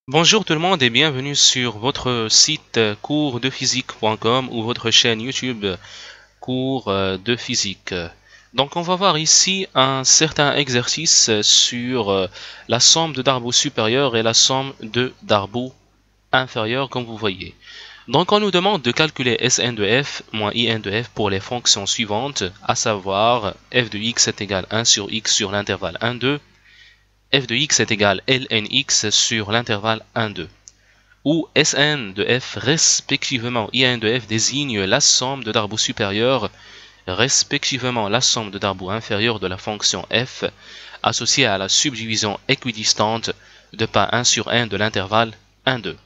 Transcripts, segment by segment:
Bonjour tout le monde et bienvenue sur votre site coursdephysique.com ou votre chaîne YouTube cours de physique. Donc on va voir ici un certain exercice sur la somme de Darboux supérieur et la somme de Darboux inférieur comme vous voyez. Donc on nous demande de calculer Sn de f moins In de f pour les fonctions suivantes, à savoir f de x est égal à 1 sur x sur l'intervalle 1, 2, f de x est égal à lnx sur l'intervalle 1, 2. Où Sn de f respectivement In de f désigne la somme de Darboux supérieur respectivement la somme de Darboux inférieur de la fonction f associée à la subdivision équidistante de pas 1 sur 1 de l'intervalle 1, 2.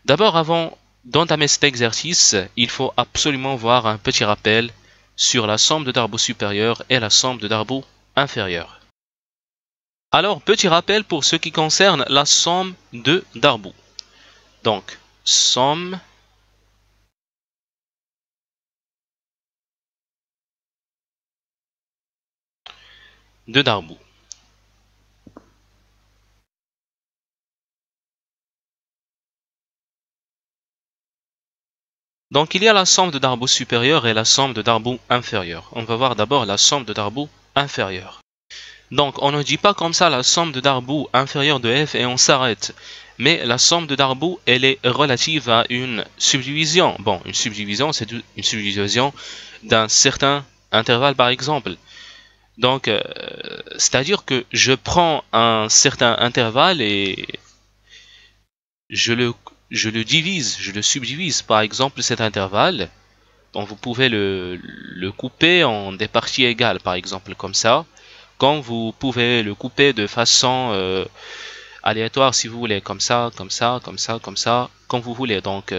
D'abord, avant d'entamer cet exercice, il faut absolument voir un petit rappel sur la somme de Darboux supérieur et la somme de Darboux inférieur. Alors, petit rappel pour ce qui concerne la somme de Darboux. Donc, somme de Darboux. Donc, il y a la somme de Darboux supérieur et la somme de Darboux inférieur. On va voir d'abord la somme de Darboux inférieur. Donc, on ne dit pas comme ça la somme de Darboux inférieure de f et on s'arrête. Mais la somme de Darboux, elle est relative à une subdivision. Bon, une subdivision, c'est une subdivision d'un certain intervalle, par exemple. Donc, c'est-à-dire que je prends un certain intervalle et je le divise, je le subdivise. Par exemple, cet intervalle, donc vous pouvez le couper en des parties égales, par exemple, comme ça. Comme vous pouvez le couper de façon aléatoire, si vous voulez, comme ça, comme ça, comme ça, comme ça, comme vous voulez. Donc,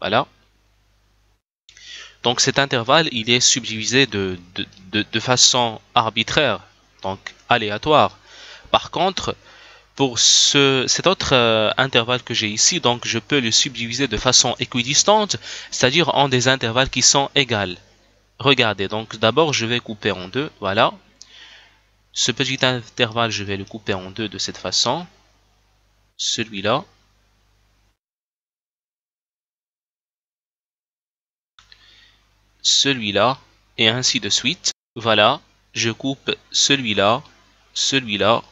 voilà. Donc, cet intervalle, il est subdivisé de façon arbitraire, donc aléatoire. Par contre, pour cet autre intervalle que j'ai ici, donc je peux le subdiviser de façon équidistante, c'est-à-dire en des intervalles qui sont égales. Regardez, donc d'abord je vais couper en deux, voilà. Ce petit intervalle, je vais le couper en deux de cette façon. Celui-là. Celui-là, et ainsi de suite. Voilà, je coupe celui-là, celui-là.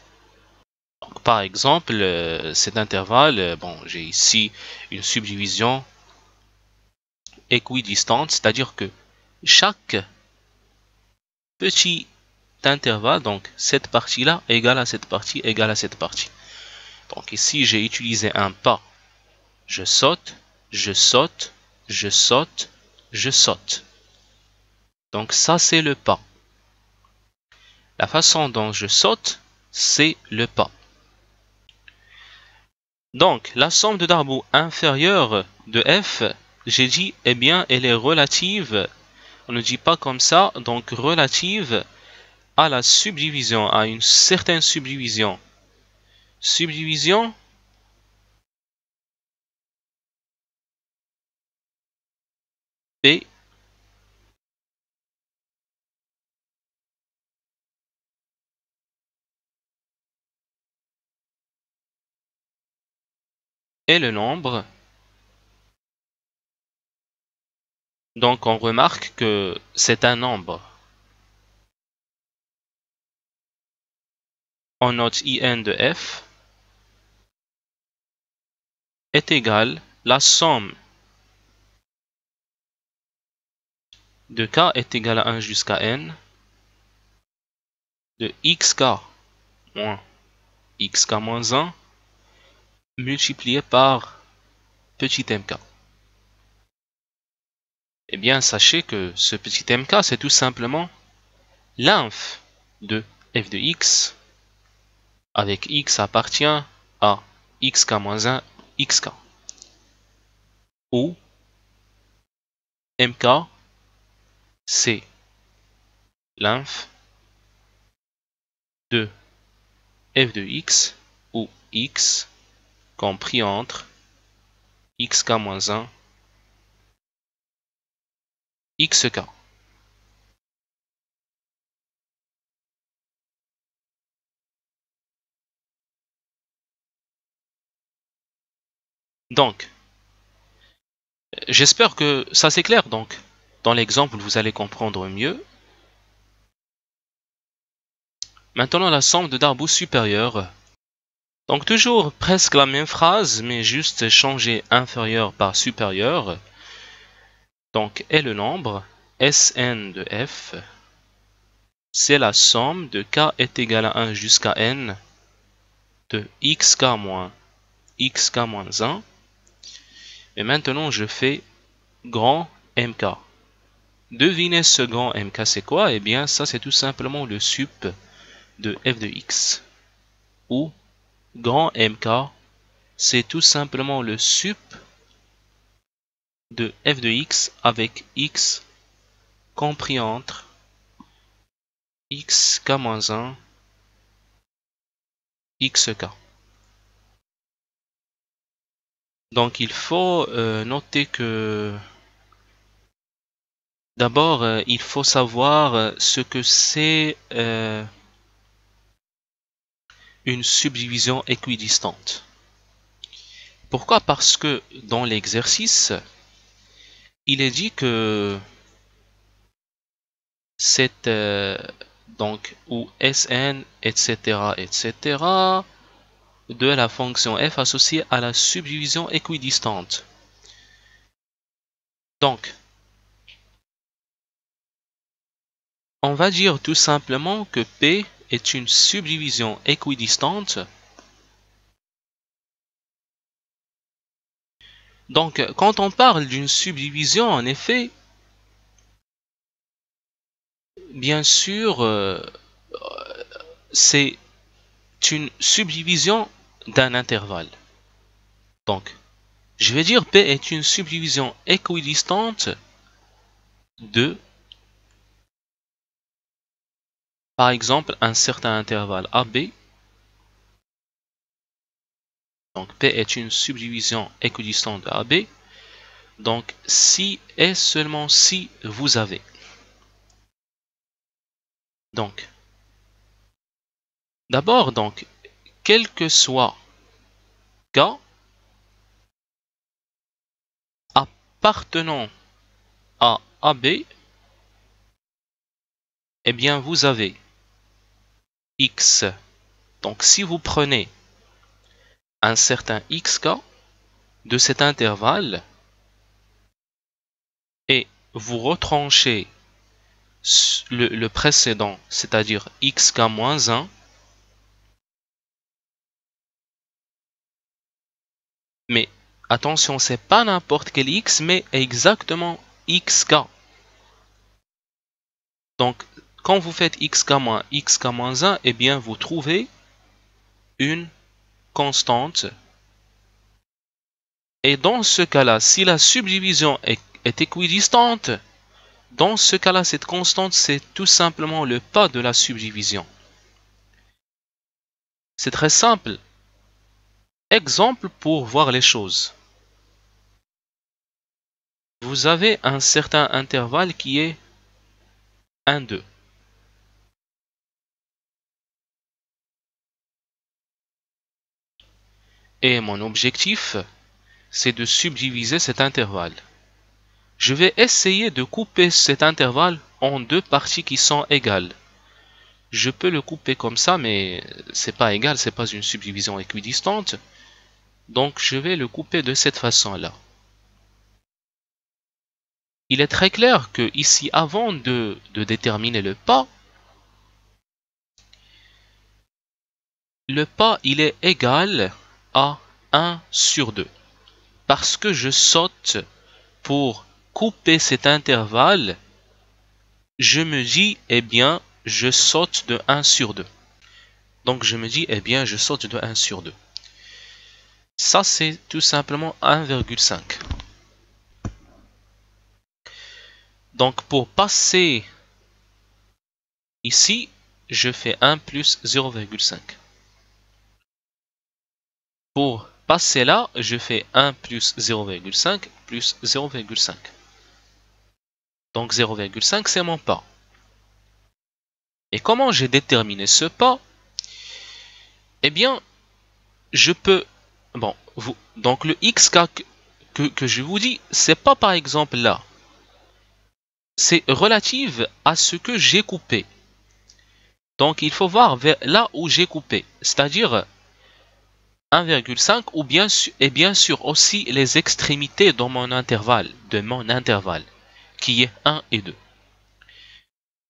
Par exemple, cet intervalle, bon, j'ai ici une subdivision équidistante, c'est-à-dire que chaque petit intervalle, donc cette partie-là égale à cette partie, égale à cette partie. Donc ici, j'ai utilisé un pas. Je saute, je saute, je saute, je saute. Donc ça, c'est le pas. La façon dont je saute, c'est le pas. Donc, la somme de Darboux inférieure de f, j'ai dit, eh bien, elle est relative, on ne dit pas comme ça, donc relative à la subdivision, à une certaine subdivision. Subdivision P est le nombre. Donc, on remarque que c'est un nombre. On note In de f est égal la somme de k est égal à 1 jusqu'à n de xk moins xk moins 1 multiplié par petit mk. Eh bien, sachez que ce petit mk, c'est tout simplement l'inf de f de x, avec x appartient à xk moins 1 xk, où mk, c'est l'inf de f de x, où x compris entre xk moins 1 xk. Donc, j'espère que ça c'est clair. Donc, dans l'exemple, vous allez comprendre mieux. Maintenant, la somme de Darboux supérieur. Donc, toujours presque la même phrase, mais juste changer inférieur par supérieur. Donc, est le nombre Sn de f. C'est la somme de k est égal à 1 jusqu'à n de xk moins 1. Et maintenant, je fais grand mk. Devinez ce grand mk, c'est quoi? Eh bien, ça, c'est tout simplement le sup de f de x. Ou grand mk, c'est tout simplement le sup de f de x avec x compris entre xk-1, xk. Donc, il faut noter que d'abord, il faut savoir ce que c'est une subdivision équidistante. Pourquoi? Parce que dans l'exercice, il est dit que cette donc ou Sn, etc., etc., de la fonction f associée à la subdivision équidistante. Donc, on va dire tout simplement que P est une subdivision équidistante. Donc, quand on parle d'une subdivision, en effet, bien sûr, c'est une subdivision d'un intervalle. Donc, je vais dire P est une subdivision équidistante de, par exemple, un certain intervalle AB. Donc, P est une subdivision équidistante de AB. Donc, si et seulement si vous avez. Donc, d'abord, donc, quel que soit K appartenant à AB, eh bien, vous avez X. Donc, si vous prenez un certain XK de cet intervalle et vous retranchez le précédent, c'est-à-dire xk-1, mais attention, c'est pas n'importe quel x, mais exactement xk. Donc, quand vous faites xk-1, eh bien, vous trouvez une constante. Et dans ce cas-là, si la subdivision est équidistante, dans ce cas-là, cette constante, c'est tout simplement le pas de la subdivision. C'est très simple. Exemple pour voir les choses. Vous avez un certain intervalle qui est 1, 2. Et mon objectif, c'est de subdiviser cet intervalle. Je vais essayer de couper cet intervalle en deux parties qui sont égales. Je peux le couper comme ça, mais c'est pas égal, c'est pas une subdivision équidistante. Donc je vais le couper de cette façon-là. Il est très clair que ici, avant de déterminer le pas, il est égal à 1 sur 2. Parce que je saute pour couper cet intervalle, je me dis, eh bien, je saute de 1 sur 2. Donc je me dis, eh bien, je saute de 1 sur 2. Ça, c'est tout simplement 1,5. Donc pour passer ici, je fais 1 plus 0,5. Pour passer là, je fais 1 plus 0,5 plus 0,5. Donc 0,5, c'est mon pas. Et comment j'ai déterminé ce pas? Eh bien, je peux Bon, donc le xk que je vous dis, c'est pas par exemple là. C'est relative à ce que j'ai coupé. Donc il faut voir vers là où j'ai coupé, c'est-à-dire 1,5 ou bien sûr aussi les extrémités de mon intervalle, qui est 1 et 2.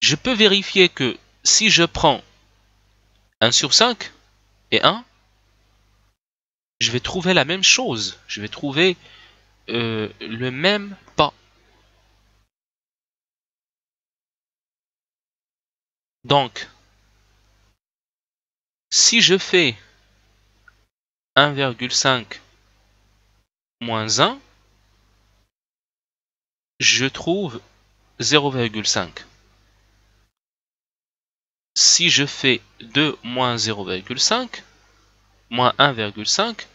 Je peux vérifier que si je prends 1 sur 5 et 1, je vais trouver la même chose. Je vais trouver le même pas. Donc, si je fais 1,5 moins 1, je trouve 0,5. Si je fais 2 moins 0,5, moins 1,5,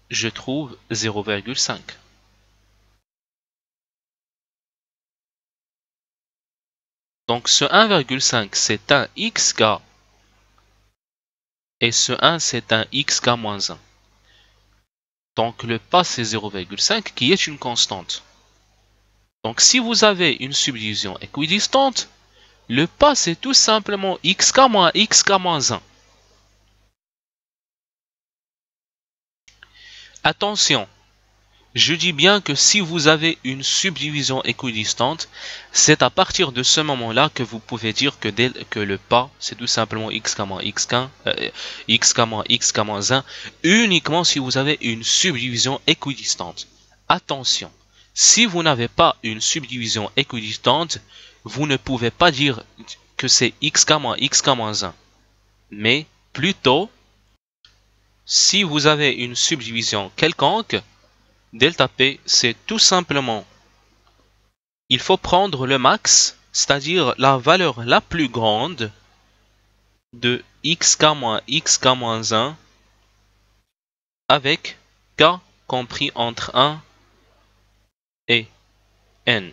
je trouve 0,5. Donc ce 1,5 c'est un xk et ce 1 c'est un xk moins 1. Donc le pas c'est 0,5 qui est une constante. Donc si vous avez une subdivision équidistante, le pas c'est tout simplement xk moins 1. Attention, je dis bien que si vous avez une subdivision équidistante, c'est à partir de ce moment-là que vous pouvez dire que le pas, c'est tout simplement xk moins x1, xk moins xk moins 1, uniquement si vous avez une subdivision équidistante. Attention, si vous n'avez pas une subdivision équidistante, vous ne pouvez pas dire que c'est xk moins 1, mais plutôt, si vous avez une subdivision quelconque, delta P, c'est tout simplement, il faut prendre le max, c'est-à-dire la valeur la plus grande de xk moins 1 avec k compris entre 1 et n.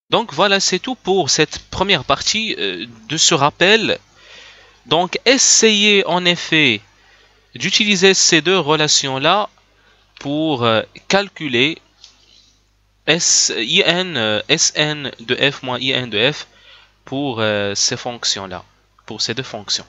Donc voilà, c'est tout pour cette première partie de ce rappel. Donc essayez en effet d'utiliser ces deux relations-là pour calculer Sn de f moins In de f pour ces fonctions-là, pour ces deux fonctions.